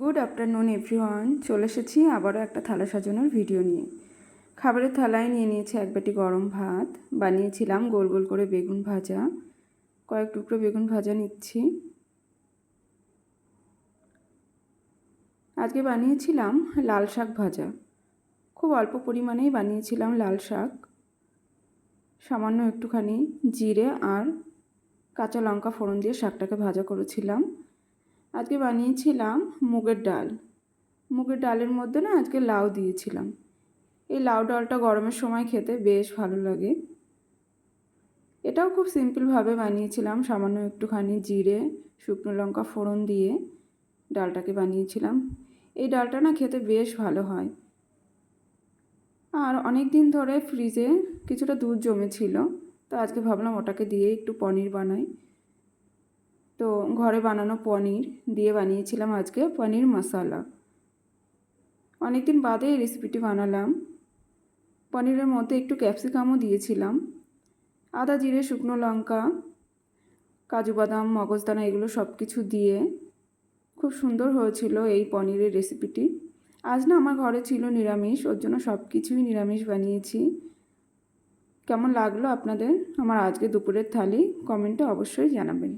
Good afternoon everyone, চলে এসেছি আবারও একটা থালা সাজানোর ভিডিও নিয়ে। খাবারের থালায় নিয়ে নিয়েছি এক বাটি গরম ভাত, বানিয়েছিলাম গোল গোল করে বেগুন ভাজা, কয়েক টুকরো বেগুন ভাজা নিচ্ছি। আজকে বানিয়েছিলাম লাল শাক ভাজা, খুব অল্প পরিমাণেই বানিয়েছিলাম লাল শাক। সামান্য একটুখানি জিরে আর কাঁচা লঙ্কা ফোড়ন দিয়ে শাকটাকে ভাজা করেছিলাম। আজকে বানিয়েছিলাম মুগের ডাল। মুগের ডালের মধ্যে না আজকে লাউ দিয়েছিলাম। এই লাউ ডালটা গরমের সময় খেতে বেশ ভালো লাগে। এটাও খুব সিম্পলভাবে বানিয়েছিলাম, সামান্য একটুখানি জিরে শুকনো লঙ্কা ফোড়ন দিয়ে ডালটাকে বানিয়েছিলাম। এই ডালটা না খেতে বেশ ভালো হয়। আর অনেক দিন ধরে ফ্রিজে কিছুটা দুধ জমেছিল, তো আজকে ভাবলাম ওটাকে দিয়ে একটু পনির বানাই। তো ঘরে বানানো পনির দিয়ে বানিয়েছিলাম আজকে পনির মশলা। অনেক দিন বাদে এই রেসিপিটি বানালাম। পনিরের মধ্যে একটু ক্যাপসিকামও দিয়েছিলাম। আদা জিরে শুকনো লঙ্কা কাজু বাদাম মগজদানা এগুলো সব কিছু দিয়ে খুব সুন্দর হয়েছিল এই পনিরের রেসিপিটি। আজ না আমার ঘরে ছিল নিরামিষ, ওর জন্য সব কিছুই নিরামিষ বানিয়েছি। কেমন লাগলো আপনাদের আমার আজকে দুপুরের থালি কমেন্টে অবশ্যই জানাবেন।